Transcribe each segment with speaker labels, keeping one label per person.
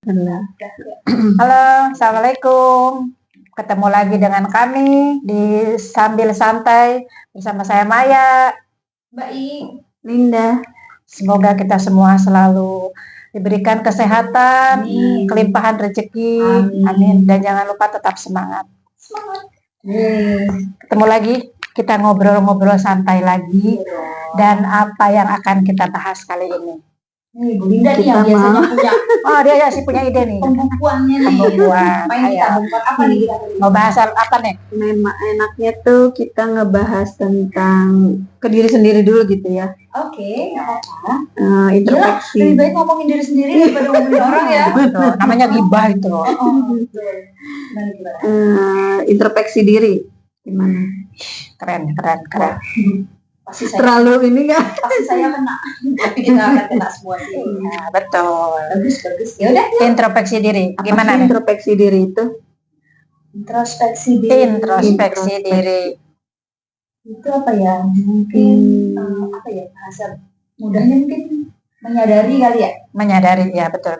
Speaker 1: Benar.
Speaker 2: Halo, Assalamualaikum. Ketemu lagi dengan kami di Sambil Santai bersama saya Maya,
Speaker 3: Mbak I,
Speaker 1: Linda.
Speaker 2: Semoga kita semua selalu diberikan kesehatan,
Speaker 3: Amin.
Speaker 2: kelimpahan rezeki,
Speaker 3: Amin.
Speaker 2: amin. Dan jangan lupa tetap semangat. Ketemu lagi, kita ngobrol-ngobrol santai lagi. Dan apa yang akan kita bahas kali ini?
Speaker 3: Nih, Bu Linda nih yang biasanya punya
Speaker 2: dia ya sih punya ide nih.
Speaker 3: pembukuannya nih.
Speaker 2: Pembukuan.
Speaker 3: Main kita bongkar apa nih kita?
Speaker 2: Mau bahas apa nih?
Speaker 1: Enaknya tuh kita ngebahas tentang ke diri sendiri dulu gitu ya.
Speaker 3: Oke, nggak apa-apa.
Speaker 1: Introspeksi.
Speaker 3: Lebih baik ngomongin diri sendiri daripada ngomongin orang ya.
Speaker 2: Betul, namanya gibah itu.
Speaker 3: Betul.
Speaker 1: Introspeksi diri gimana?
Speaker 2: Keren.
Speaker 3: Pasti saya
Speaker 1: Terlalu ini nggak?
Speaker 3: pasti saya kena. Tapi kita akan kena semua sih.
Speaker 2: Nah, betul.
Speaker 3: Bagus. Ya udah.
Speaker 2: Introspeksi diri. Gimana nih?
Speaker 1: Introspeksi diri itu?
Speaker 3: Introspeksi diri.
Speaker 2: Introspeksi diri.
Speaker 3: Itu apa ya? Mungkin apa ya bahasa mudahnya mungkin menyadari kali ya.
Speaker 2: Menyadari ya, betul.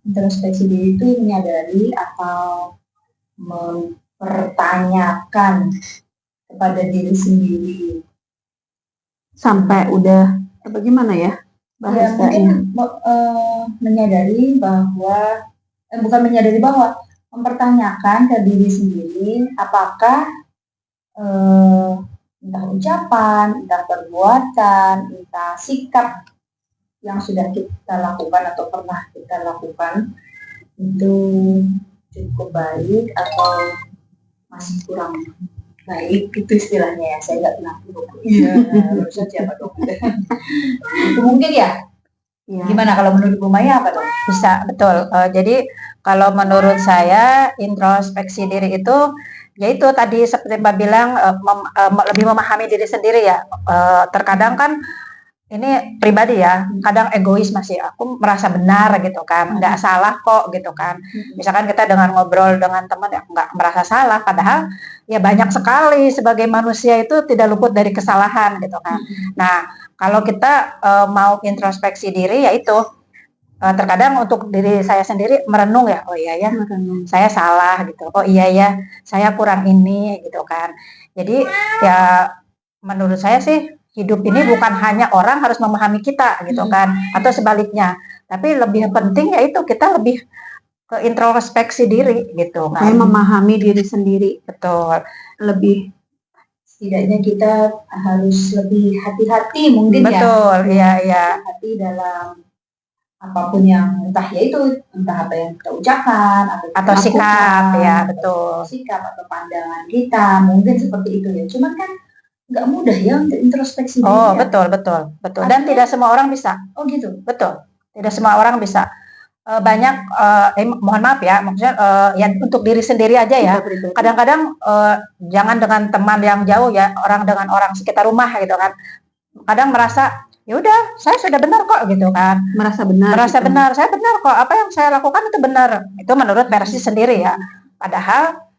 Speaker 3: Introspeksi diri itu menyadari atau mempertanyakan kepada diri sendiri
Speaker 1: sampai udah bagaimana ya bahasanya?
Speaker 3: Menyadari bahwa bukan menyadari bahwa mempertanyakan ke diri sendiri apakah entah ucapan, entah perbuatan, entah sikap yang sudah kita lakukan atau pernah kita lakukan itu cukup baik atau masih kurang baik, itu istilahnya ya. Saya nggak pernah buku. Iya, harusnya siapa dong? Itu mungkin ya. Gimana kalau menurut Bu Maya apa dong?
Speaker 2: Bisa, betul. Jadi kalau menurut saya introspeksi diri itu yaitu tadi seperti Mbak bilang lebih memahami diri sendiri ya. Terkadang kan ini pribadi ya, kadang egois masih, aku merasa benar gitu kan, nggak salah kok gitu kan. Misalkan kita dengan ngobrol dengan teman ya nggak merasa salah, padahal ya banyak sekali sebagai manusia itu tidak luput dari kesalahan gitu kan. Nah, kalau kita mau introspeksi diri ya itu terkadang untuk diri saya sendiri merenung ya, oh iya ya, saya salah gitu, oh iya ya, saya kurang ini gitu kan. Jadi ya menurut saya sih hidup ini bukan hanya orang harus memahami kita gitu kan, atau sebaliknya, tapi lebih penting yaitu kita lebih ke introspeksi diri gitu kan.
Speaker 1: Memahami diri sendiri,
Speaker 2: betul.
Speaker 1: Lebih
Speaker 3: setidaknya kita harus lebih hati-hati mungkin
Speaker 2: betul,
Speaker 3: ya.
Speaker 2: Iya.
Speaker 3: Hati dalam apapun yang entah apa yang kita ucapkan
Speaker 2: atau sikap ya, betul.
Speaker 3: Sikap atau pandangan kita mungkin seperti itu ya. Cuman kan nggak mudah ya untuk introspeksi diri.
Speaker 2: Oh, betul. Dan tidak semua orang bisa.
Speaker 3: Oh gitu.
Speaker 2: Betul. Tidak semua orang bisa. Banyak mohon maaf ya, maksudnya ya untuk diri sendiri aja ya. Kadang-kadang jangan dengan teman yang jauh ya, dengan orang sekitar rumah gitu kan. Kadang merasa ya udah saya sudah benar kok gitu kan.
Speaker 1: Merasa benar,
Speaker 2: saya benar kok, apa yang saya lakukan itu benar. Itu menurut versi sendiri ya. Padahal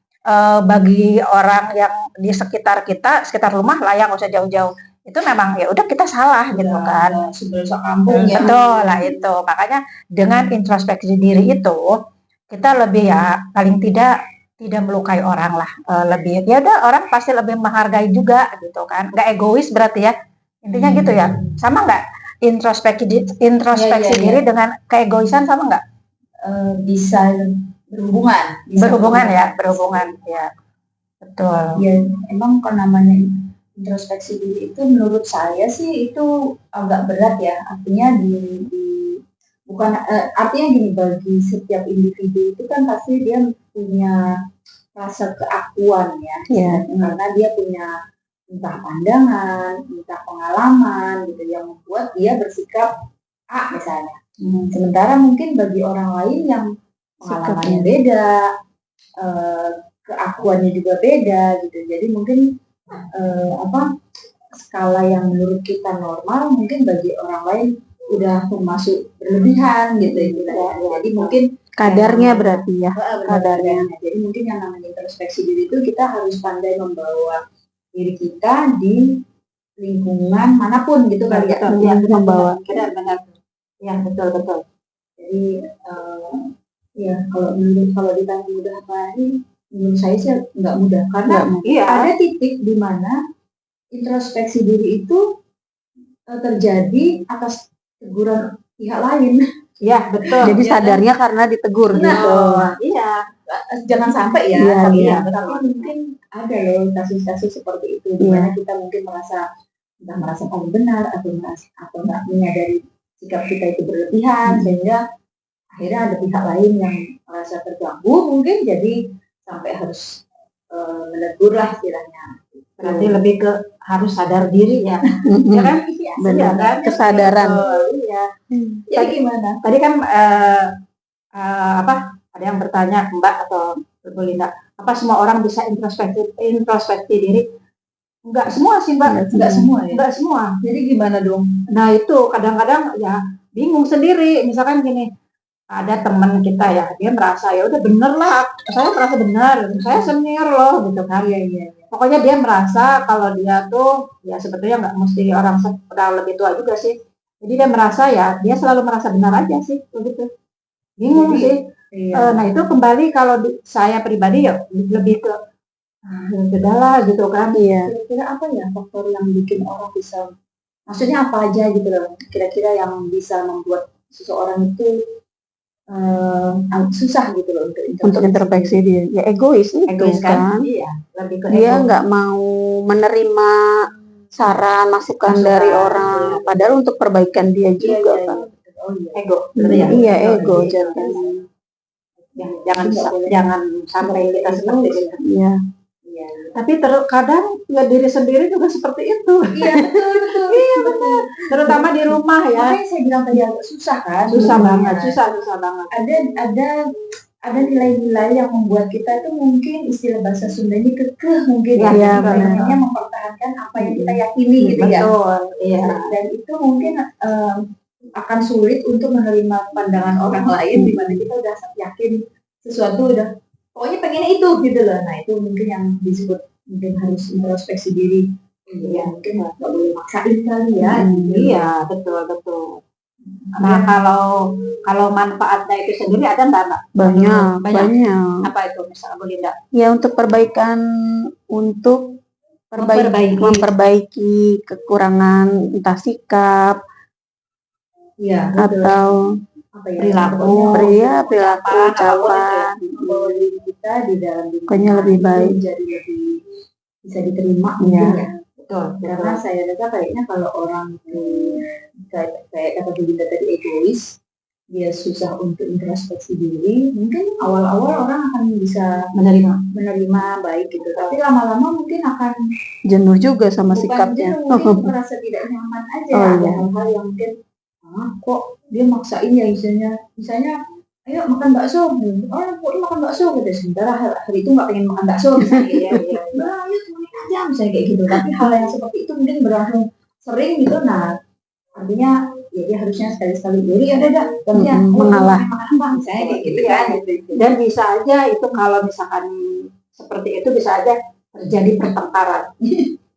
Speaker 2: bagi orang yang di sekitar kita, sekitar rumah lah yang nggak usah jauh-jauh, itu memang ya udah kita salah gitu kan.
Speaker 3: Sebelum kampung ya.
Speaker 2: Betul lah itu. Makanya dengan introspeksi diri itu kita lebih ya paling tidak melukai orang lah, lebih ya udah orang pasti lebih menghargai juga gitu kan, nggak egois berarti ya, intinya gitu ya. Sama nggak introspeksi diri dengan keegoisan, sama nggak?
Speaker 3: Bisa berhubungan
Speaker 2: ya, betul
Speaker 3: ya. Emang kalau namanya introspeksi diri itu menurut saya sih itu agak berat ya, artinya bukan artinya gini, bagi setiap individu itu kan pasti dia punya rasa keakuan ya. Karena dia punya entah pandangan, entah pengalaman gitu yang membuat dia bersikap A misalnya. Sementara mungkin bagi orang lain yang pengalamannya beda, keakuannya juga beda gitu. Jadi mungkin skala yang menurut kita normal mungkin bagi orang lain udah termasuk berlebihan gitu ya. Jadi mungkin
Speaker 1: kadarnya berarti ya.
Speaker 3: Kadarnya. Jadi mungkin yang namanya introspeksi diri itu kita harus pandai membawa diri kita di lingkungan manapun gitu kali ya.
Speaker 1: Membawa.
Speaker 3: Benar. Ya, betul. Jadi ya kalau ditanya mudah apa ini, menurut saya sih nggak mudah karena
Speaker 2: Iya.
Speaker 3: ada titik di mana introspeksi diri itu terjadi atas teguran pihak lain.
Speaker 2: Iya, betul.
Speaker 1: Jadi
Speaker 3: ya kan?
Speaker 1: sadarnya karena ditegur
Speaker 3: Nah,
Speaker 1: gitu.
Speaker 2: Iya.
Speaker 3: Jangan sampai ya,
Speaker 1: Iya,
Speaker 3: tapi
Speaker 1: iya.
Speaker 3: mungkin ada loh kasus-kasus seperti itu di mana kita mungkin merasa paling benar atau nggak menyadari sikap kita itu berlebihan sehingga akhirnya ada pihak lain yang merasa terganggu mungkin jadi sampai harus menegur lah istilahnya.
Speaker 2: Berarti lebih ke harus sadar diri ya. Ya kan? Iya
Speaker 1: Benar.
Speaker 2: kan?
Speaker 1: Kesadaran.
Speaker 2: Betul, iya.
Speaker 3: Jadi gimana?
Speaker 2: Tadi kan apa? Ada yang bertanya Mbak atau Bu Linda, apa semua orang bisa introspeksi diri? Enggak semua sih Mbak.
Speaker 3: Enggak semua ya.
Speaker 2: Enggak semua.
Speaker 3: Jadi gimana dong?
Speaker 2: Nah itu kadang-kadang ya bingung sendiri. Misalkan gini, ada teman kita ya, dia merasa ya udah bener lah, saya merasa benar, saya senior loh gitu kan.
Speaker 3: Iya.
Speaker 2: Pokoknya dia merasa kalau dia tuh ya sebetulnya nggak mesti orang udah lebih tua juga sih. Jadi dia merasa ya dia selalu merasa benar aja sih begitu. Bingung sih.
Speaker 3: Iya.
Speaker 2: Nah itu kembali kalau saya pribadi ya lebih ke ya sudahlah gitu kan.
Speaker 1: Iya.
Speaker 3: Kira-kira apa ya faktor yang bikin orang bisa, maksudnya apa aja gitu loh, kira-kira yang bisa membuat seseorang itu susah gitu loh
Speaker 1: Untuk introspeksi diri. Ya egois itu
Speaker 2: Egois
Speaker 1: kan.
Speaker 2: Iya, lebih ke
Speaker 1: Dia
Speaker 2: ego.
Speaker 1: nggak mau menerima saran, masukan dari orang. Padahal untuk perbaikan dia juga kan.
Speaker 3: Oh iya.
Speaker 2: Ego.
Speaker 1: Iya, ego jadinya.
Speaker 2: Jangan sampai kita seperti itu.
Speaker 1: Iya.
Speaker 3: Iya.
Speaker 2: Tapi terkadang ya diri sendiri juga seperti itu.
Speaker 3: Iya betul.
Speaker 2: Iya benar. Terutama di rumah ya.
Speaker 3: Makanya saya bilang tadi agak susah kan.
Speaker 2: Susah banget.
Speaker 3: Ada nilai-nilai yang membuat kita itu mungkin istilah bahasa Sundanya kekeh mungkin
Speaker 1: Iya,
Speaker 3: pengennya mempertahankan apa yang kita yakini gitu ya.
Speaker 2: Betul. Iya.
Speaker 3: Dan itu mungkin akan sulit untuk menerima pandangan orang lain di mana kita udah yakin sesuatu udah pokoknya pengennya itu gitu loh. Nah itu mungkin yang disebut mungkin harus introspeksi diri. Ya mungkin nggak boleh maksain kali ya.
Speaker 2: Iya betul. Nah kalau manfaatnya itu sendiri ada nggak Mbak?
Speaker 1: Banyak.
Speaker 2: Apa itu misalnya Bu Linda?
Speaker 1: Ya untuk perbaikan, untuk memperbaiki kekurangan entah sikap
Speaker 3: Iya.
Speaker 1: atau
Speaker 3: Apa ya?
Speaker 2: Perilaku,
Speaker 1: ucapan,
Speaker 3: membawa diri kita di dalam
Speaker 1: pokoknya lebih baik.
Speaker 3: jadi lebih bisa diterima mungkin ya.
Speaker 2: Betul.
Speaker 3: Karena saya rasa kayaknya kalau orang kayak kata Bu Linda tadi egois, dia susah untuk introspeksi diri, mungkin awal-awal orang akan bisa menerima baik gitu, tapi lama-lama mungkin akan
Speaker 1: jenuh juga sama
Speaker 3: bukan
Speaker 1: sikapnya.
Speaker 3: jenuh, mungkin merasa tidak nyaman aja.
Speaker 1: Oh,
Speaker 3: Ada
Speaker 1: iya.
Speaker 3: hal-hal yang mungkin kok dia maksain ya, misalnya ayo makan bakso, kok makan bakso gitu, sementara hari itu nggak pengen makan bakso misalnya. Nah, ayo temenin aja misalnya kayak gitu, tapi hal yang seperti itu mungkin berlangsung sering gitu. Nah artinya ya dia harusnya sekali-sekali jadi ya udah
Speaker 1: mengalah
Speaker 3: misalnya kayak gitu kan.
Speaker 2: Dan bisa aja itu kalau misalkan seperti itu bisa aja terjadi pertengkaran.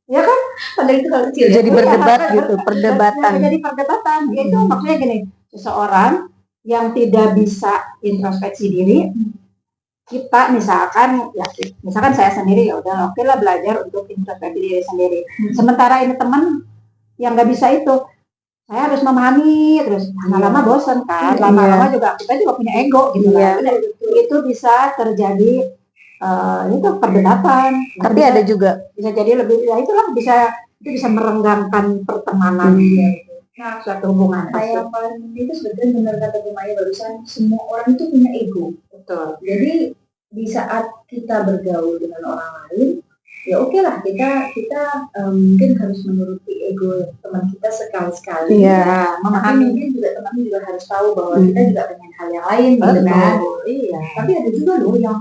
Speaker 2: Ya kan?
Speaker 3: Padahal itu kalau kecil
Speaker 1: Jadi berdebat gitu, perdebatan.
Speaker 2: Jadi perdebatan. Itu maksudnya gini, seseorang yang tidak bisa introspeksi diri, kita misalkan saya sendiri ya udah oke lah belajar untuk introspeksi diri sendiri. Sementara ini teman yang nggak bisa itu, saya harus memahami terus lama-lama bosan kan, lama-lama juga kita juga punya ego gitu kan. Itu bisa terjadi itu perdebatan.
Speaker 1: Tapi ada juga
Speaker 2: bisa jadi lebih ya itulah itu bisa merenggangkan pertemanan. Nah, suatu hubungan.
Speaker 3: Yang paling penting itu sebetulnya benar kata Bu Maya barusan, semua orang itu punya ego.
Speaker 2: Betul.
Speaker 3: Jadi di saat kita bergaul dengan orang lain, ya oke lah kita mungkin harus menuruti ego teman kita sekali-sekali.
Speaker 1: Iya.
Speaker 3: Memahami mungkin juga teman juga harus tahu bahwa kita juga pengen hal yang lain gitu kan.
Speaker 2: Iya.
Speaker 3: Tapi ada juga loh yang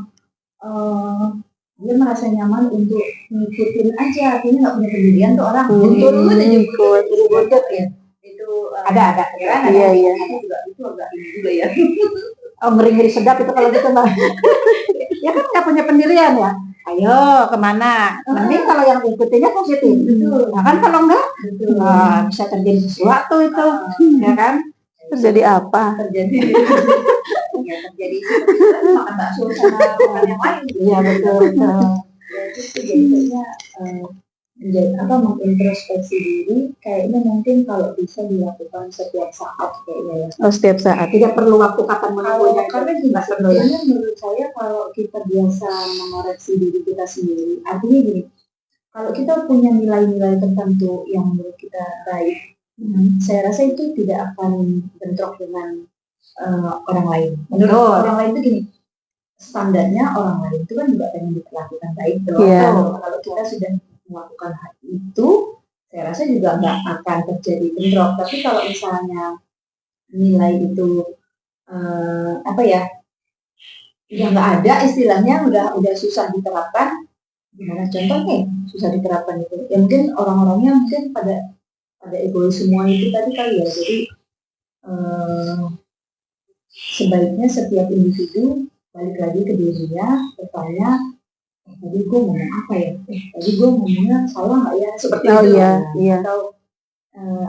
Speaker 3: dia merasa nyaman untuk ngikutin aja, artinya nggak punya pendirian tuh orang. Jadi bodoh ya. Itu
Speaker 2: ada
Speaker 3: ya kan?
Speaker 1: Iya.
Speaker 3: Itu agak ini juga ya.
Speaker 2: Ngeri sedap itu kalau gitu Mbak. Ya kan nggak punya pendirian ya. Ayo kemana? Mending kalau yang ikutinya positif.
Speaker 3: Betul.
Speaker 2: Nah kan kalau enggak bisa terjadi sesuatu itu, ya kan?
Speaker 1: Terjadi apa?
Speaker 3: terjadi ya terjadi seperti itu, makan bakso sama makan yang lain gitu.
Speaker 2: Iya betul.
Speaker 3: Ya gitu, jadi kayaknya menjadi apa, mengintrospeksi diri kayaknya mungkin kalau bisa dilakukan setiap saat kayaknya ya.
Speaker 1: Oh, setiap saat.
Speaker 2: Tidak perlu waktu kapan
Speaker 3: Kalau
Speaker 2: menunggunya.
Speaker 3: karena gini,
Speaker 2: Nggak perlu ya.
Speaker 3: sebetulnya menurut saya kalau kita biasa mengoreksi diri kita sendiri, artinya gini, kalau kita punya nilai-nilai tertentu yang menurut kita baik, saya rasa itu tidak akan bentrok dengan orang lain. Menurut
Speaker 2: Betul.
Speaker 3: orang lain itu gini, standarnya orang lain itu kan juga pengen diperlakukan baik dong.
Speaker 1: Iya.
Speaker 3: Kalau kita sudah melakukan hal itu, saya rasa juga nggak akan terjadi bentrok. Tapi kalau misalnya nilai itu apa ya, udah nggak ada istilahnya, udah susah diterapkan, gimana contohnya susah diterapkan itu? Ya mungkin orang-orangnya mungkin pada egois semua itu tadi kali ya. Jadi sebaiknya setiap individu balik lagi ke dirinya, bertanya, tadi gue ngomong apa ya? Tadi gue ngomongnya salah nggak ya? Seperti
Speaker 1: Oh
Speaker 3: itu.
Speaker 1: iya, iya.
Speaker 3: Atau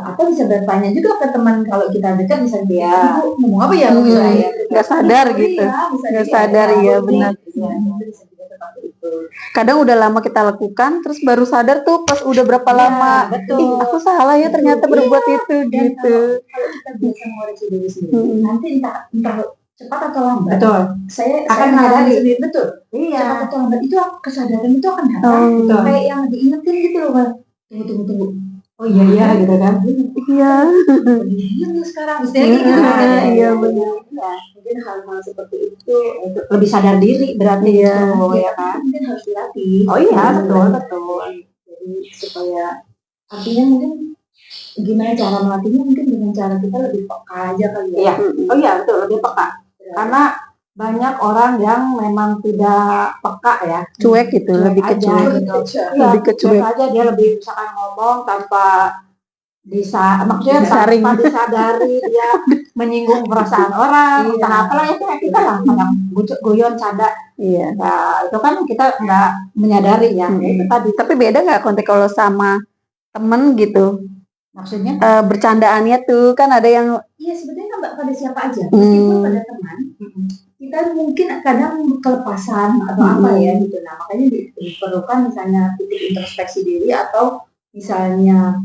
Speaker 3: atau bisa bertanya juga ke teman kalau kita dekat, bisa dia
Speaker 2: Ya.
Speaker 3: ngomong apa ya? Misalnya,
Speaker 1: Nggak sadar gitu. Nggak sadar, iya, benar.
Speaker 3: Bisa juga seperti itu.
Speaker 1: Kadang udah lama kita lakukan, terus baru sadar tuh pas udah berapa
Speaker 2: Iya,
Speaker 1: lama.
Speaker 2: betul.
Speaker 1: Ih, aku salah ya ternyata berbuat itu
Speaker 3: Dan
Speaker 1: gitu.
Speaker 3: kalau kita biasa mengoreksi diri sendiri, nanti entah cepat atau lambat,
Speaker 2: Betul.
Speaker 3: saya
Speaker 2: Akan
Speaker 3: mengalami
Speaker 2: menyadari.
Speaker 3: sendiri, betul.
Speaker 2: Iya.
Speaker 3: Cepat atau lambat itu kesadaran itu akan datang,
Speaker 2: Betul.
Speaker 3: kayak yang diingetin gitu loh, Bang. Tunggu.
Speaker 2: Oh iya gitu kan.
Speaker 1: Iya.
Speaker 3: Begini sekarang, istilahnya gitu
Speaker 2: Iya,
Speaker 3: kan ya.
Speaker 1: iya,
Speaker 3: benar. Mungkin hal-hal seperti itu
Speaker 2: Lebih sadar diri berarti
Speaker 1: Iya.
Speaker 2: justru ya
Speaker 3: ya
Speaker 2: kan.
Speaker 3: mungkin harus dilatih.
Speaker 2: Oh iya betul.
Speaker 3: Jadi supaya artinya mungkin gimana cara melatihnya, mungkin dengan cara kita lebih peka aja kali ya.
Speaker 2: Iya. Oh iya betul, lebih peka. Karena banyak orang yang memang tidak peka ya.
Speaker 1: Cuek gitu, lebih ke
Speaker 2: aja
Speaker 1: cuek.
Speaker 2: gitu. Iya,
Speaker 1: Lebih ke
Speaker 2: cuek
Speaker 1: cuek.
Speaker 2: aja, dia lebih misalkan ngomong tanpa maksudnya
Speaker 1: Disaring.
Speaker 2: tanpa disadari dia menyinggung perasaan orang,
Speaker 3: Iya.
Speaker 2: entah apalah ya kayak kita lah kadang bucuk guyon canda.
Speaker 1: Iya.
Speaker 2: Nah, itu kan kita nggak menyadari ya. Ya itu tadi
Speaker 1: Tapi beda nggak konteks kalau sama temen gitu?
Speaker 2: maksudnya.
Speaker 1: Bercandaannya tuh kan ada yang
Speaker 3: Iya, sebetulnya nggak pada siapa aja, meskipun pada teman, kita mungkin kadang kelepasan atau apa ya gitu. Nah makanya diperlukan misalnya titik introspeksi diri, atau misalnya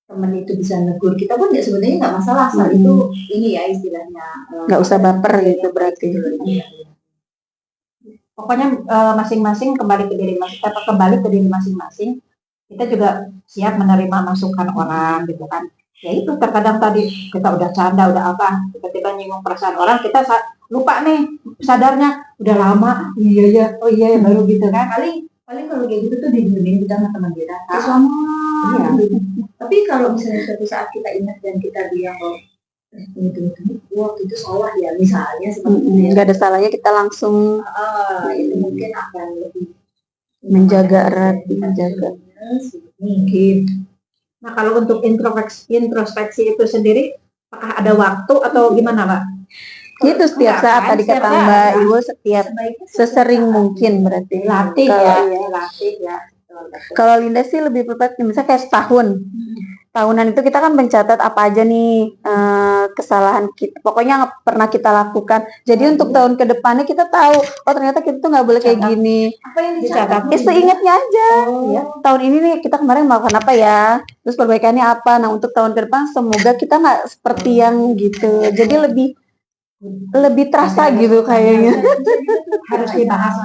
Speaker 3: teman itu bisa negur kita pun ya sebenarnya nggak masalah, asal itu ini ya istilahnya
Speaker 1: nggak usah baper gitu berarti.
Speaker 2: Pokoknya masing-masing kembali ke diri masing-masing. Kita juga siap menerima masukan orang gitu kan. Ya itu terkadang tadi kita udah canda udah apa, tiba-tiba nyinggung perasaan orang, kita lupa nih sadarnya udah lama. Iya baru gitu kan.
Speaker 3: Paling kalau kayak gitu tuh didiemin kita sama teman kita selama.
Speaker 2: Iya.
Speaker 3: Tapi kalau misalnya suatu saat kita ingat dan kita bilang bahwa waktu itu salah ya, misalnya seperti itu ya.
Speaker 1: Nggak ada salahnya kita langsung
Speaker 3: itu mungkin akan lebih
Speaker 1: menjaga erat, menjaga.
Speaker 3: Mungkin.
Speaker 2: Nah kalau untuk introspeksi itu sendiri, apakah ada waktu atau gimana Pak?
Speaker 1: Itu setiap saat
Speaker 2: kan,
Speaker 1: tadi
Speaker 2: setiap
Speaker 1: kata
Speaker 2: saat,
Speaker 1: Mbak
Speaker 2: kan?
Speaker 1: Iwo, setiap sesering mungkin berarti.
Speaker 2: Latih ya.
Speaker 1: Kalau Linda sih lebih tepat misalnya kayak setahun. Tahunan itu kita kan mencatat apa aja nih kesalahan kita, pokoknya pernah kita lakukan. Jadi untuk tahun kedepannya kita tahu, oh ternyata kita tuh nggak boleh kayak gini.
Speaker 3: Apa yang dicatat?
Speaker 1: Seingatnya aja. Ya, tahun ini nih kita kemarin melakukan apa ya, terus perbaikannya apa. Nah untuk tahun ke depan semoga kita nggak seperti yang gitu. Jadi lebih terasa gitu kayaknya.
Speaker 2: Harus dibahas.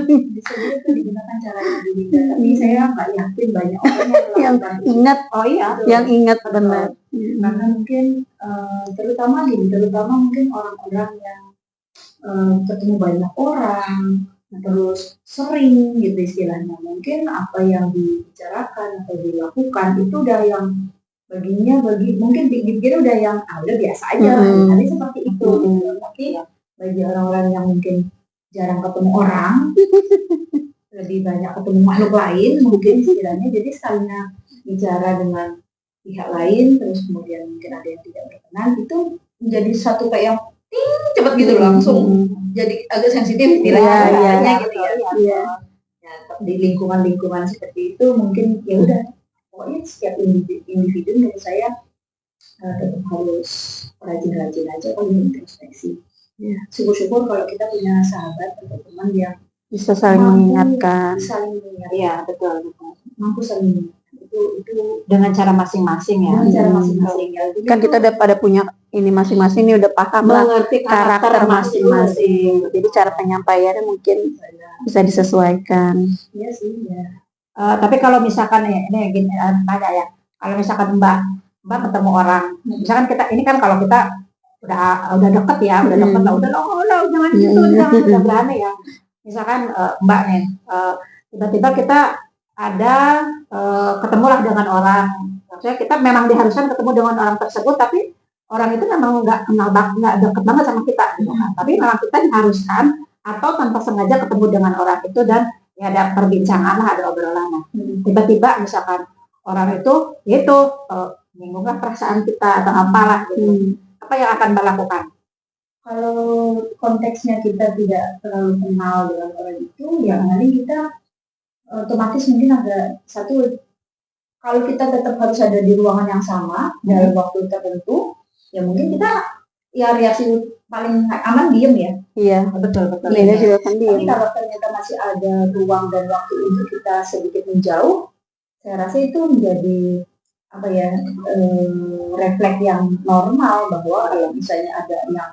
Speaker 3: Bisa juga tuh digunakan cara yang berbeda, tapi saya nggak yakin banyak orang
Speaker 1: Yang
Speaker 3: melakukan itu.
Speaker 1: ingat,
Speaker 2: Oh iya.
Speaker 1: yang ingat benar.
Speaker 3: Karena mungkin terutama mungkin orang-orang yang ketemu banyak orang, terus sering gitu istilahnya, mungkin apa yang dibicarakan atau dilakukan itu udah yang mungkin pikir udah yang udah biasa aja, tapi seperti itu. Tapi bagi orang-orang yang mungkin jarang ketemu orang, lebih banyak ketemu makhluk lain mungkin istilahnya, jadi sekalinya bicara dengan pihak lain terus kemudian mungkin ada yang tidak berkenan, itu menjadi satu kayak yang cepet gitu langsung jadi agak sensitif istilahnya gitu ya. Ya, di lingkungan seperti itu mungkin ya udah, pokoknya setiap individu menurut saya tetap harus rajin-rajin aja kalau introspeksi.
Speaker 1: Iya.
Speaker 3: Syukur-syukur kalau kita punya sahabat atau teman yang
Speaker 1: Bisa saling mengingatkan.
Speaker 3: saling mengingatkan,
Speaker 2: Iya, betul, betul.
Speaker 3: mampu saling mengingatkan. Itu
Speaker 2: Dengan cara masing-masing ya.
Speaker 3: dengan cara masing-masing ya. Jadi
Speaker 1: Kan
Speaker 3: itu
Speaker 1: kita udah pada punya ini masing-masing nih, udah paham lah
Speaker 2: Mengerti
Speaker 1: karakter masing-masing. Jadi cara penyampaiannya mungkin bisa disesuaikan.
Speaker 3: Iya sih ya.
Speaker 2: Tapi kalau misalkan ini gini, tanya ya, kalau misalkan Mbak ketemu orang, misalkan kita ini kan kalau kita udah deket ya, udah deket lah, udah jangan gitu, jangan udah berani ya. Misalkan Mbak nih, tiba-tiba kita ada ketemulah dengan orang, maksudnya kita memang diharuskan ketemu dengan orang tersebut, tapi orang itu memang nggak kenal nggak deket banget sama kita, gitu kan. Tapi memang kita diharuskan atau tanpa sengaja ketemu dengan orang itu dan ya ada perbincangan lah, ada obrolan lah. Tiba-tiba misalkan orang itu menyinggung perasaan kita atau apalah gitu. Apa yang akan Mbak lakukan?
Speaker 3: Kalau konteksnya kita tidak terlalu kenal dengan orang itu, ya paling kita otomatis mungkin ada satu, kalau kita tetap harus ada di ruangan yang sama dalam waktu tertentu, ya mungkin kita ya reaksi paling aman diem ya.
Speaker 1: Iya,
Speaker 2: Betul.
Speaker 1: Linda juga kan
Speaker 3: Tapi
Speaker 1: dia.
Speaker 3: kalau ternyata masih ada ruang dan waktu untuk kita sedikit menjauh, saya rasa itu menjadi apa ya, refleks yang normal bahwa kalau misalnya ada yang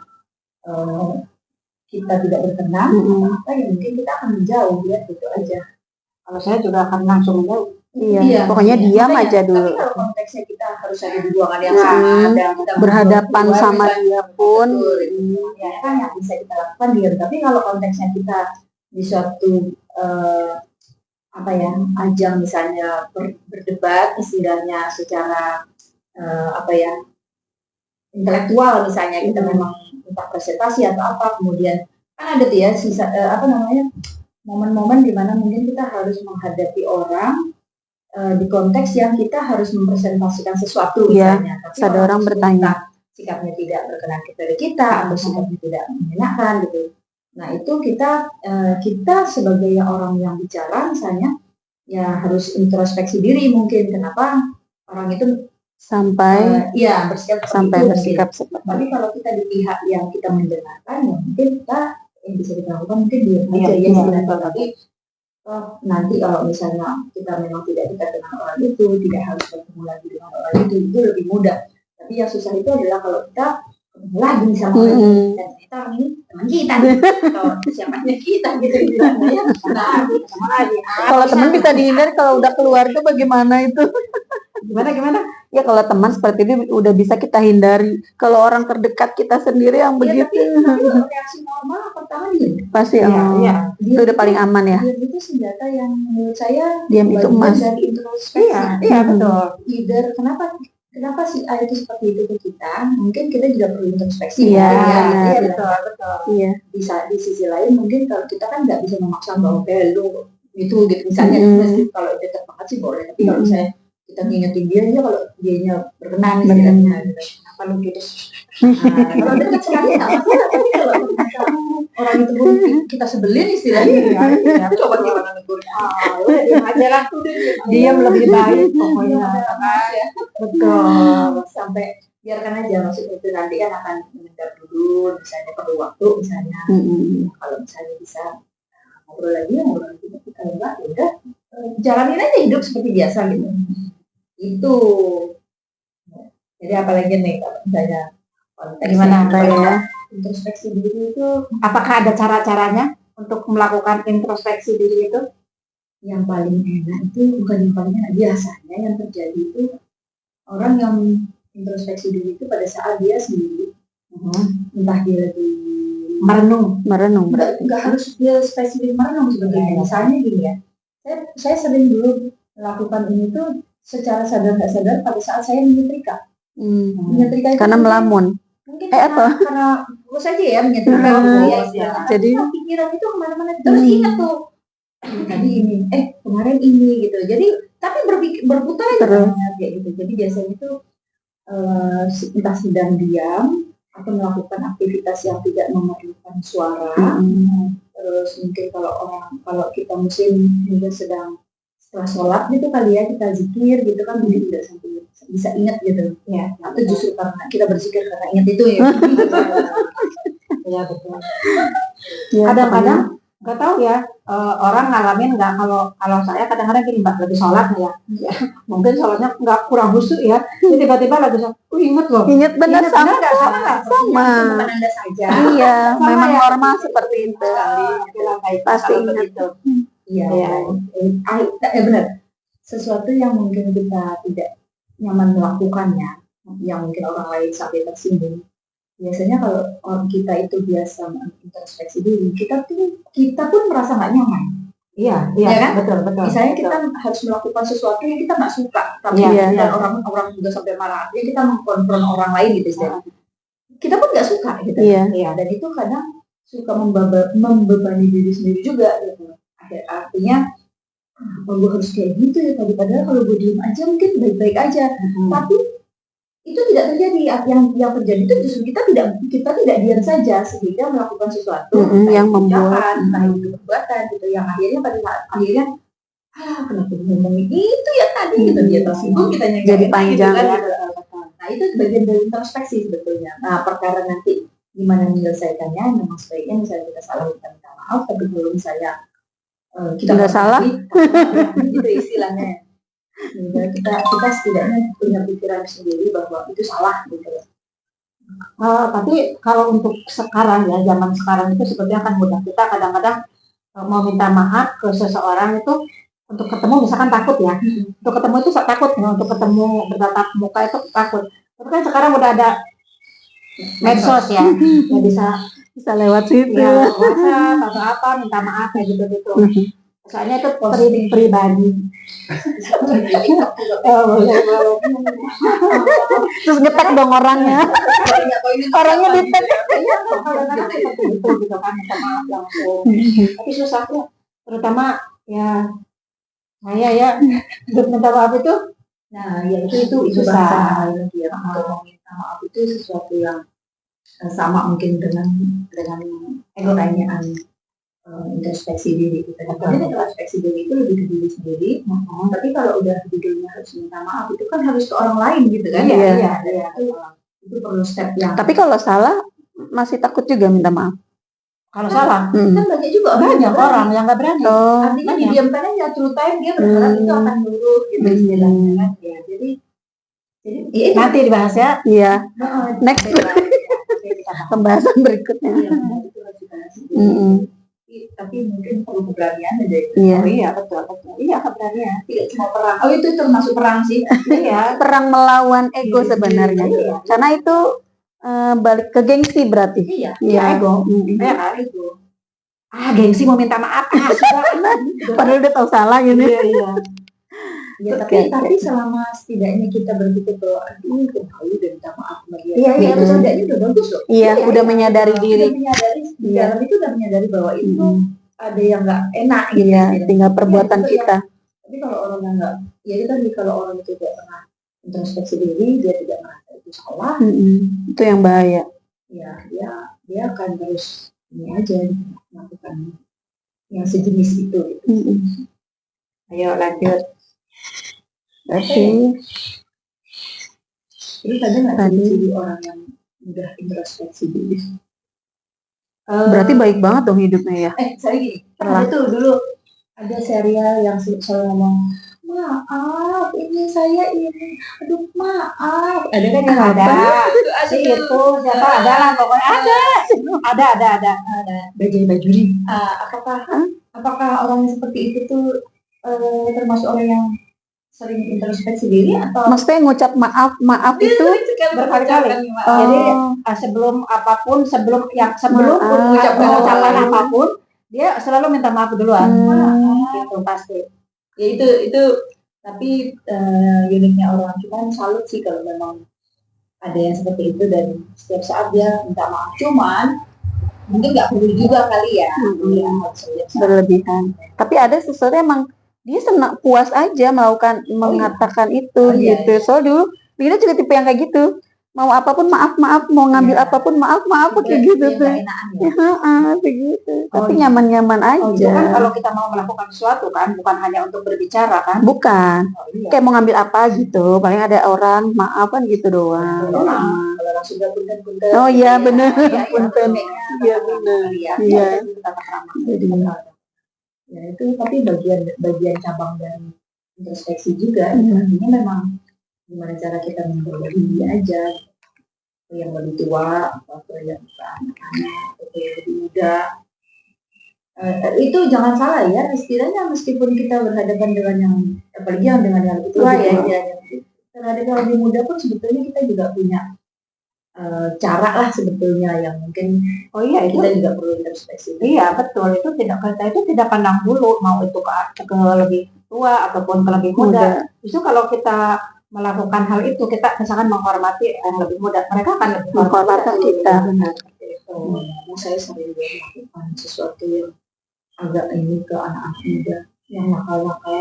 Speaker 3: kita tidak berkenan apa ya mungkin kita akan menjauh ya, gitu aja.
Speaker 2: Kalau saya juga akan langsung menjauh.
Speaker 1: Iya, pokoknya diam
Speaker 3: Makanya,
Speaker 1: aja
Speaker 3: Tapi
Speaker 1: dulu.
Speaker 3: kalau konteksnya kita harus ada di ruangan yang sama dan kita
Speaker 1: Berhadapan
Speaker 3: berdua,
Speaker 1: sama
Speaker 3: misalnya,
Speaker 1: dia pun.
Speaker 3: ya kan yang bisa kita lakukan diam. Tapi kalau konteksnya kita di suatu apa ya, ajang misalnya berdebat istilahnya secara apa ya, intelektual misalnya, kita memang entah presentasi atau apa, kemudian kan ada tuh ya sisa apa namanya, momen-momen di mana mungkin kita harus menghadapi orang di konteks yang kita harus mempresentasikan sesuatu
Speaker 1: Iya,
Speaker 3: misalnya. Tapi
Speaker 1: ada orang bertanya.
Speaker 3: sikapnya tidak berkenan kepada kita atau sikapnya tidak menyenangkan gitu. Nah itu kita sebagai orang yang bicara misalnya ya harus introspeksi diri mungkin kenapa orang itu
Speaker 1: Sampai
Speaker 3: bersikap seperti
Speaker 1: sampai
Speaker 3: itu,
Speaker 1: bersikap
Speaker 3: mungkin.
Speaker 1: seperti
Speaker 3: Tapi kalau kita di pihak yang kita mendengarkan ya mungkin kita yang bisa kita lakukan mungkin diam aja ya istilahnya. Tapi nanti kalau misalnya kita memang tidak dekat dengan orang itu, tidak harus bertemu lagi dengan orang itu lebih mudah. Tapi yang susah itu adalah kalau kita ketemu lagi sama orang itu dan ternyata orang ini teman kita atau siapanya kita gitu istilahnya. Nah, sama lagi.
Speaker 1: kalau teman bisa dihindari, kalau udah keluarga bagaimana itu?
Speaker 2: Gimana?
Speaker 1: Ya kalau teman seperti itu udah bisa kita hindari. Kalau orang terdekat kita sendiri yang begitu,
Speaker 3: tapi reaksi normal pertama diam.
Speaker 1: pasti itu udah paling aman ya.
Speaker 3: Diam itu senjata yang menurut saya
Speaker 1: Diam itu
Speaker 3: bagian
Speaker 1: emas.
Speaker 3: dari introspeksi.
Speaker 2: Iya, betul.
Speaker 3: Either kenapa si A itu seperti itu ke kita, mungkin kita juga perlu introspeksi.
Speaker 1: Iya,
Speaker 3: ya,
Speaker 2: betul.
Speaker 1: Iya.
Speaker 3: Bisa di sisi lain mungkin kalau kita kan nggak bisa memaksa bahwa lu gitu misalnya kalau dekat banget sih boleh, tapi kalau misalnya kita ngingetin dia aja kalau dianya berkenan istilahnya gitu. Kenapa lu gitu? Kalau dekat sekali nggak masalah, tapi kalau orang itu pun kita sebelin istilahnya ya, coba gimana negurnya? Udah diam aja lah,
Speaker 2: Diam lebih baik pokoknya.
Speaker 3: ya.
Speaker 2: Betul.
Speaker 3: Sampai biarkan aja, maksudnya itu nanti kan akan mengendap dulu, misalnya perlu waktu misalnya. Kalau misalnya bisa ngobrol lagi, tapi kalau enggak ya udah jalanin aja hidup seperti biasa gitu. Itu. Jadi apalagi nih kalau misalnya
Speaker 2: Gimana ya?
Speaker 3: introspeksi diri itu
Speaker 2: Apakah ada cara-caranya untuk melakukan introspeksi diri itu?
Speaker 3: yang paling enak itu bukan yang paling enak, biasanya yang terjadi itu orang yang introspeksi diri itu pada saat dia sendiri, entah dia lagi
Speaker 2: Merenung.
Speaker 1: Berarti.
Speaker 3: nggak harus dia spesifik merenung sebenarnya. Misalnya gini ya, saya sering dulu melakukan ini tuh secara sadar nggak sadar pada saat saya menyetrika. Menyetrika itu
Speaker 1: Karena melamun.
Speaker 3: mungkin
Speaker 1: apa?
Speaker 3: karena bos aja ya menyetrika. Tapi pikiran itu kemana-mana terus ingat tuh tadi ini, kemarin ini gitu. Jadi tapi berputar aja kayak gitu. Jadi biasanya itu entah sedang diam atau melakukan aktivitas yang tidak memerlukan suara. Terus mungkin kalau kita musim juga sedang setelah sholat gitu kali ya kita zikir gitu kan, mungkin tidak sampai bisa ingat gitu
Speaker 2: Ya,
Speaker 3: atau justru karena kita berzikir karena ingat itu ya.
Speaker 2: ya betul.
Speaker 1: Ya,
Speaker 2: Kadang-kadang nggak tahu ya, orang ngalamin nggak, kalau saya kadang-kadang gini Mbak, lagi sholat nih ya, mungkin sholatnya nggak, kurang khusyuk ya, jadi tiba-tiba lagi sholat, inget loh.
Speaker 1: ingat benar
Speaker 2: Ingat,
Speaker 1: sama
Speaker 2: benar nggak? Sama nggak?
Speaker 1: sama.
Speaker 3: Itu bukan anda saja.
Speaker 1: Iya,
Speaker 2: Sama
Speaker 1: memang
Speaker 2: ya.
Speaker 1: normal seperti itu.
Speaker 2: Sekali, bilang kayak
Speaker 1: Pasti
Speaker 2: kalau
Speaker 1: ingat.
Speaker 2: begitu.
Speaker 3: Iya,
Speaker 2: Iya.
Speaker 3: benar. Sesuatu yang mungkin kita tidak nyaman melakukannya, yang mungkin orang lain sampai tersinggung. Biasanya kalau orang kita itu biasa introspeksi diri, kita pun merasa nggak nyaman.
Speaker 2: Iya,
Speaker 3: Ya kan?
Speaker 2: betul.
Speaker 3: Misalnya
Speaker 2: betul.
Speaker 3: kita harus melakukan sesuatu yang kita nggak suka, tapi
Speaker 1: Iya.
Speaker 3: dan orang juga sampai marah, artinya kita mengkonfront orang lain gitu, istilahnya. Kita pun nggak suka gitu.
Speaker 1: Iya.
Speaker 3: Dan itu kadang suka membebani diri sendiri juga gitu. Artinya gue harus kayak gitu ya tadi, padahal kalau gue diem aja mungkin baik-baik aja. Tapi itu tidak terjadi. Yang terjadi itu justru kita tidak diam saja sehingga melakukan sesuatu
Speaker 1: yang
Speaker 3: entah itu
Speaker 1: membuat
Speaker 3: ucapan, entah itu perbuatan gitu, yang akhirnya pada saat akhirnya kenapa gue ngomongin itu ya tadi gitu, dia tersinggung, kita
Speaker 1: jadi panjang
Speaker 3: gitu,
Speaker 1: ya.
Speaker 3: kan. Nah itu bagian dari introspeksi sebetulnya. Nah perkara nanti gimana menyelesaikannya, memang sebaiknya misalnya kita salah, kita minta maaf, tapi kalau misalnya kita
Speaker 1: nggak salah,
Speaker 3: itu istilahnya. Kita setidaknya punya pikiran sendiri bahwa itu salah gitu.
Speaker 2: Tapi kalau untuk sekarang ya, zaman sekarang itu sebetulnya kan mudah, kita kadang-kadang mau minta maaf ke seseorang itu untuk ketemu misalkan takut ya, untuk ketemu itu takut ya, untuk ketemu bertatap muka itu takut. Tapi kan sekarang udah ada medsos ya, ya
Speaker 1: bisa lewat situ.
Speaker 2: ya WhatsApp atau apa, minta maaf kayak gitu. Soalnya itu pribadi.
Speaker 1: Terus ngetek dong orangnya. Orangnya di tag.
Speaker 2: Kadang-kadang seperti itu gitu kan, minta maaf langsung. Tapi susah tuh, terutama ya saya ya, untuk minta maaf itu,
Speaker 3: Nah ya itu
Speaker 2: susah.
Speaker 3: bahasa lain ya. Untuk meminta maaf itu sesuatu yang sama mungkin dengan pertanyaan introspeksi diri kita. Jadi introspeksi diri itu lebih ke diri sendiri. Tapi kalau udah judulnya harus minta maaf, itu kan harus ke orang lain gitu kan?
Speaker 1: Iya.
Speaker 3: Itu perlu step yang.
Speaker 1: Tapi kalau salah masih takut juga minta maaf.
Speaker 2: Kalau salah,
Speaker 3: Kan banyak juga
Speaker 2: banyak orang yang nggak berani.
Speaker 1: Oh,
Speaker 3: Artinya didiamkan aja, true time dia berharap itu akan lurus gitu istilahnya kan. Ya, jadi ya itu.
Speaker 2: Nanti dibahas ya.
Speaker 1: iya. Next
Speaker 2: Nanti kita bahas.
Speaker 1: pembahasan berikutnya.
Speaker 3: Iya, itu harus dibahas. Tapi mungkin perlu keberanian aja itu.
Speaker 1: Iya.
Speaker 2: Oh iya betul. Iya keberanian.
Speaker 3: Tidak cuma perang. Oh itu termasuk perang sih.
Speaker 2: Iya.
Speaker 1: Perang melawan ego
Speaker 3: Iya,
Speaker 1: sebenarnya.
Speaker 3: iya.
Speaker 1: Karena itu balik ke gengsi berarti.
Speaker 3: Iya.
Speaker 1: Iya.
Speaker 2: Ego. Ya kan?
Speaker 3: Itu.
Speaker 2: Gengsi mau minta maaf. Sudah.
Speaker 1: Padahal udah tahu salah gitu.
Speaker 2: Iya.
Speaker 3: Ya, tapi selama setidaknya kita berpikir bahwa aduh kemalu dan minta maaf sama dia.
Speaker 2: Iya,
Speaker 3: itu setidaknya udah bagus loh.
Speaker 1: Iya, udah menyadari diri.
Speaker 3: Udah menyadari di dalam itu udah menyadari bahwa itu ada yang nggak enak gitu.
Speaker 1: Iya,
Speaker 3: istilahnya.
Speaker 1: tinggal perbuatan
Speaker 3: Iya, itu
Speaker 1: kita.
Speaker 3: Tapi kalau orang yang nggak, ya itu tadi kalau orang itu tidak pernah introspeksi diri, dia tidak merasa itu salah,
Speaker 1: Itu yang bahaya.
Speaker 3: ya dia akan terus ini aja melakukan yang sejenis itu. Gitu.
Speaker 2: Ayo lanjut.
Speaker 1: Oke.
Speaker 3: Jadi kadang nggak ciri-ciri orang yang mudah introspeksi diri.
Speaker 1: Berarti baik banget dong hidupnya ya.
Speaker 3: Saya gini,
Speaker 1: Pernah.
Speaker 3: ada tuh dulu ada serial yang selalu ngomong maaf ini saya ini, aduh maaf, ada kan yang
Speaker 2: Ada.
Speaker 3: ada
Speaker 2: Si itu siapa ada lah pokoknya ada.
Speaker 3: bajuri. Apakah orang yang seperti itu tuh termasuk orang yang sering introspeksi diri atau
Speaker 1: Maksudnya ngucap maaf itu
Speaker 2: berkali-kali. Jadi sebelum apapun, sebelum
Speaker 1: Maaf.
Speaker 2: ucapan apapun, dia selalu minta maaf duluan. Gitu pasti.
Speaker 3: ya itu tapi uniknya orang, cuman salut sih kalau memang ada yang seperti itu dan setiap saat dia minta maaf, cuman mungkin nggak perlu juga kali ya,
Speaker 1: berlebihan. Tapi ada sesuatu emang dia senang puas aja mengatakan itu
Speaker 3: iya.
Speaker 1: gitu. Soalnya dulu Lina juga tipe yang kayak gitu. mau apapun maaf maaf, mau ngambil
Speaker 3: Iya.
Speaker 1: apapun maaf maaf kayak gitu
Speaker 3: Yang
Speaker 1: tuh.
Speaker 3: nggak enakan ya.
Speaker 1: Ya, begitu. Tapi
Speaker 2: iya.
Speaker 1: nyaman-nyaman
Speaker 2: Oh, itu kan
Speaker 1: aja.
Speaker 2: kalau kita mau melakukan sesuatu kan, bukan hanya untuk berbicara kan.
Speaker 1: Bukan.
Speaker 2: Oh, iya.
Speaker 1: Kayak mau ngambil apa gitu, paling ada orang maaf kan gitu doang.
Speaker 3: Kalau
Speaker 1: Sama.
Speaker 3: kalau langsung udah punten-punten.
Speaker 1: Oh iya bener,
Speaker 3: Iya,
Speaker 1: punten.
Speaker 3: Iya,
Speaker 1: Iya bener.
Speaker 3: Iya.
Speaker 1: Iya.
Speaker 2: Itu tata krama.
Speaker 1: Jadi
Speaker 3: Ya itu tapi bagian cabang dari introspeksi juga.
Speaker 1: Hmm.
Speaker 3: Artinya memang gimana cara kita memperbaiki diri aja. Atau yang lebih tua, atau yang anak-anak, atau yang lebih muda. Itu jangan salah ya, istilahnya meskipun kita berhadapan dengan yang apalagi yang dengan yang lebih tua ya, terhadap yang lebih muda pun sebetulnya kita juga punya cara lah sebetulnya yang mungkin
Speaker 2: Oh iya, itu
Speaker 3: kita juga perlu introspeksi.
Speaker 2: iya betul, itu tidak pandang bulu mau itu ke lebih tua ataupun ke lebih muda. Justru kalau kita melakukan hal itu, kita misalkan menghormati yang lebih muda, mereka akan lebih
Speaker 1: menghormati kita, benar.
Speaker 2: Itu.
Speaker 3: Saya sering melakukan sesuatu yang agak ini ke anak-anak muda yang nakal-nakal.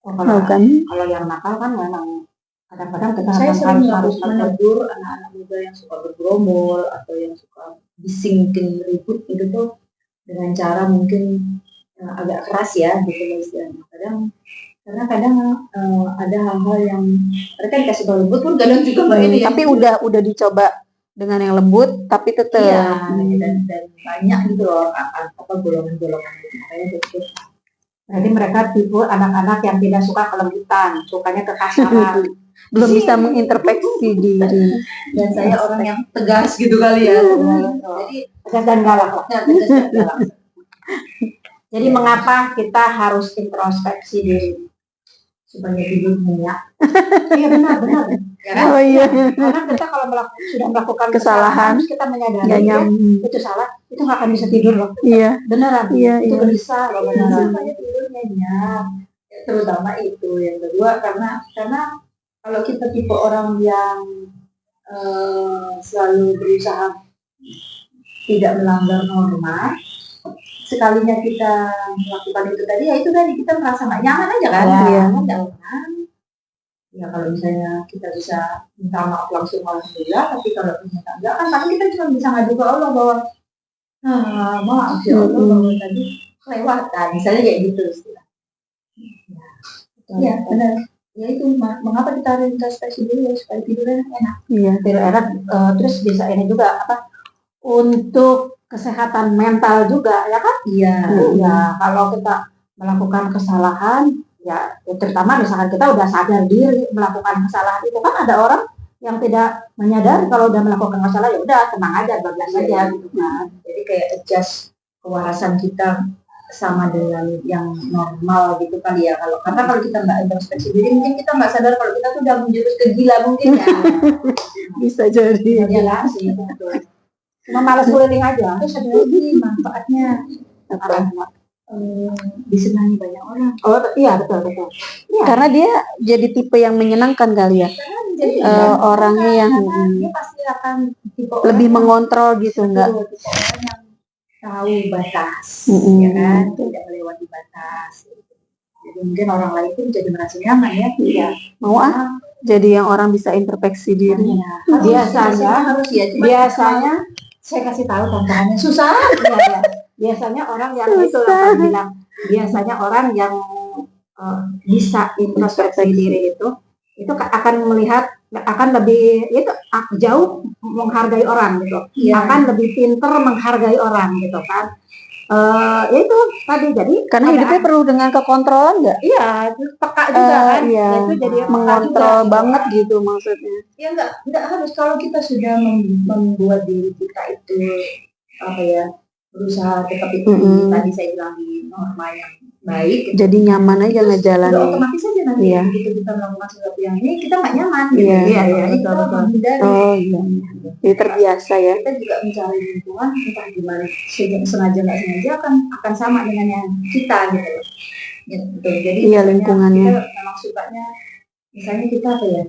Speaker 2: Kalau yang nakal kan memang kadang-kadang kita
Speaker 3: Saya sering
Speaker 2: harus
Speaker 3: menegur anak-anak muda yang suka bergerombol atau yang suka bising bikin ribut itu tuh dengan cara mungkin agak keras ya gitu loh istilahnya. Karena kadang ada hal-hal yang mereka dikasih tahu lembut pun kadang juga mbak ini ya.
Speaker 1: Tapi udah dicoba dengan yang lembut, tapi tetap.
Speaker 3: Iya, dan banyak gitu loh apa golongan-golongan itu. Makanya terus
Speaker 2: Jadi mereka tipe anak-anak yang tidak suka kelembutan, sukanya kekasaran.
Speaker 1: Belum bisa mengintrospeksi diri.
Speaker 3: dan saya orang yang tegas gitu kali ya. Jadi
Speaker 2: Tegas dan galak lah.
Speaker 3: tegas dan galak.
Speaker 2: Jadi mengapa kita harus introspeksi diri?
Speaker 3: Supaya tidur nyenyak.
Speaker 2: Iya benar.
Speaker 3: Ya kan?
Speaker 1: Oh iya.
Speaker 2: Karena kita kalau sudah melakukan
Speaker 1: Kesalahan,
Speaker 2: terus kita menyadari
Speaker 1: nggak nyambung.
Speaker 2: itu salah, itu nggak akan bisa tidur loh.
Speaker 1: Iya.
Speaker 2: Beneran.
Speaker 1: Iya,
Speaker 2: Itu
Speaker 1: iya.
Speaker 2: gelisah loh beneran.
Speaker 3: Supaya tidur nyenyak. Terutama itu yang kedua karena kalau kita tipe orang yang selalu berusaha tidak melanggar norma, sekalinya kita melakukan itu tadi ya itu tadi kita merasa nggak nyaman aja kan.
Speaker 1: Iya.
Speaker 3: Nggak nyaman. Ya kalau misalnya kita bisa minta maaf langsung alhamdulillah, tapi kalau ternyata enggak kan tapi kita cuma bisa ngadu ke Allah bahwa maaf ya Allah bahwa tadi kelewatan misalnya kayak gitu istilah. Iya benar. Ya itu mengapa kita harus introspeksi dulu ya supaya tidurnya enak.
Speaker 1: Iya.
Speaker 2: Tidak enak. Terus bisa ini juga apa? Untuk kesehatan mental juga ya kan?
Speaker 3: Iya.
Speaker 2: Ya kalau kita melakukan kesalahan ya terutama misalkan kita udah sadar diri melakukan kesalahan itu kan ada orang yang tidak menyadari kalau udah melakukan kesalahan ya udah tenang aja bablas aja gitu kan.
Speaker 3: Jadi kayak adjust kewarasan kita sama dengan yang normal gitu kali ya karena kalau kita nggak introspeksi diri mungkin kita nggak sadar kalau kita tuh udah menjurus ke gila mungkin ya.
Speaker 1: Bisa jadi.
Speaker 3: Gila sih betul.
Speaker 2: Cuma malas keliling aja.
Speaker 3: Terus ada lagi manfaatnya disenangi banyak orang.
Speaker 2: Oh iya betul.
Speaker 3: Iya.
Speaker 1: Karena dia jadi tipe yang menyenangkan kali ya.
Speaker 3: Jadi
Speaker 1: Orangnya yang
Speaker 3: dia pasti akan tipe
Speaker 1: lebih
Speaker 3: orang
Speaker 1: mengontrol gitu, enggak?
Speaker 3: tipe orang yang tahu batas,
Speaker 1: Mm-mm.
Speaker 3: ya kan, tidak melewati batas. Jadi mungkin orang lain pun jadi merasa nyaman ya. Iya.
Speaker 1: Mau jadi yang orang bisa introspeksi diri.
Speaker 2: Biasanya saya kasih tahu tantangannya susah. Ya. Biasanya orang yang itu akan bilang biasanya orang yang bisa introspeksi diri itu akan melihat akan lebih itu jauh menghargai orang gitu.
Speaker 3: Iya.
Speaker 2: Akan lebih pintar menghargai orang gitu kan. Ya itu tadi jadi
Speaker 1: Karena hidupnya perlu dengan kekontrolan nggak?
Speaker 2: iya peka juga kan.
Speaker 1: Iya.
Speaker 2: Itu jadi
Speaker 1: Mengontrol banget gitu maksudnya.
Speaker 3: Ya enggak harus kalau kita sudah membuat diri kita itu apa ya berusaha tetap itu tadi saya bilang di norma yang baik.
Speaker 1: Jadi nyaman aja
Speaker 3: Udah
Speaker 1: ngejalanin.
Speaker 3: otomatis aja nanti
Speaker 1: Iya.
Speaker 3: begitu kita melakukan sesuatu yang ini kita nggak nyaman.
Speaker 1: Iya.
Speaker 3: Jadi kita menghindari.
Speaker 1: Oh iya. Jadi terbiasa ya.
Speaker 3: Kita juga mencari lingkungan entah gimana sengaja nggak sengaja akan sama dengan yang kita gitu loh. Ya, betul. Jadi
Speaker 1: Iya,
Speaker 3: misalnya
Speaker 1: lingkungannya.
Speaker 3: kita memang sukanya misalnya kita apa ya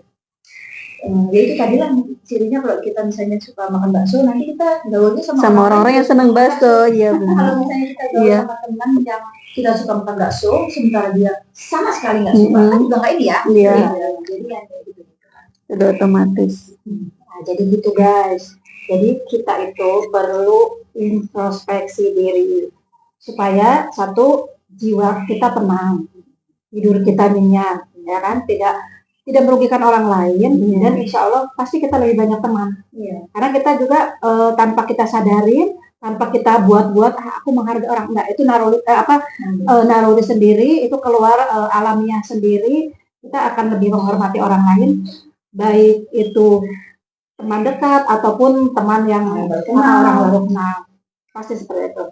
Speaker 3: ya itu tadi lah cirinya kalau kita misalnya suka makan bakso nanti kita gaulnya
Speaker 1: Sama orang-orang yang seneng bakso, iya benar.
Speaker 3: kalau misalnya kita gaul
Speaker 1: Iya.
Speaker 3: sama teman yang kita suka makan bakso sementara dia sama sekali nggak suka kan juga nggak ini ya.
Speaker 1: Iya.
Speaker 3: Jadi yang kayak gitu.
Speaker 1: Sudah otomatis.
Speaker 2: Nah, jadi gitu guys. Jadi kita itu perlu introspeksi diri supaya satu, jiwa kita tenang, tidur kita nyenyak, ya kan? Tidak merugikan orang lain, dan insya Allah pasti kita lebih banyak teman. Karena kita juga tanpa kita sadarin, tanpa kita buat-buat, aku menghargai orang, enggak, itu naluri sendiri, itu keluar alamiah sendiri. Kita akan lebih menghormati orang lain, baik itu teman dekat ataupun teman yang orang baru kenal. Pasti seperti itu.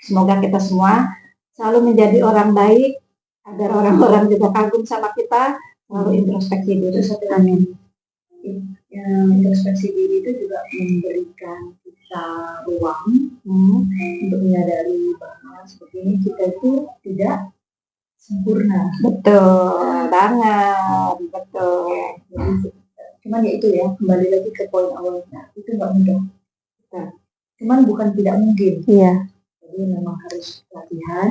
Speaker 2: Semoga kita semua selalu menjadi orang baik, agar orang-orang juga kagum sama kita, selalu introspeksi diri. Amin.
Speaker 3: Introspeksi diri itu juga memberikan kita ruang untuk menyadari bahwa seperti ini kita itu tidak sempurna.
Speaker 2: Betul banget, betul.
Speaker 3: Jadi, cuman ya itu ya, kembali lagi ke poin awalnya, itu nggak mudah. Cuman bukan tidak mungkin.
Speaker 1: Iya.
Speaker 3: Jadi memang harus latihan.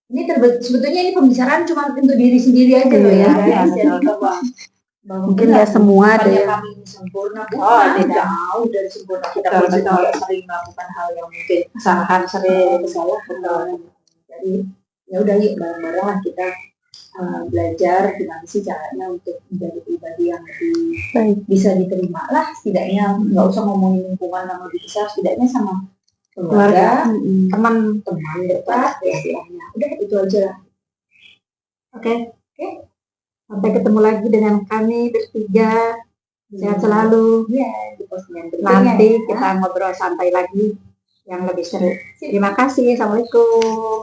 Speaker 3: Ini sebetulnya ini pembicaraan cuma untuk diri sendiri aja loh ya, guys. Jadi
Speaker 1: Mungkin nggak semua ada
Speaker 3: bukannya
Speaker 1: yang
Speaker 3: kami ini sempurna,
Speaker 2: tidak.
Speaker 3: jauh dari sempurna. Kita
Speaker 2: Betul,
Speaker 3: pun
Speaker 2: betul.
Speaker 3: juga sering melakukan hal yang mungkin
Speaker 2: Kesalahan sering.
Speaker 3: kesalahan. Jadi ya udah yuk bareng-bareng lah kita belajar gimana sih caranya untuk menjadi pribadi yang lebih
Speaker 1: baik.
Speaker 3: bisa diterima lah, setidaknya nggak usah ngomongin lingkungan yang lebih besar, setidaknya sama
Speaker 2: Keluarga,
Speaker 3: keluarga,
Speaker 2: teman
Speaker 3: dekat ya istilahnya. Udah itu aja lah.
Speaker 2: Oke. Sampai ketemu lagi dengan kami bertiga. Sehat selalu.
Speaker 3: Di postingan berikutnya.
Speaker 2: Nanti kita ngobrol santai lagi yang lebih seru. Terima kasih. Assalamualaikum.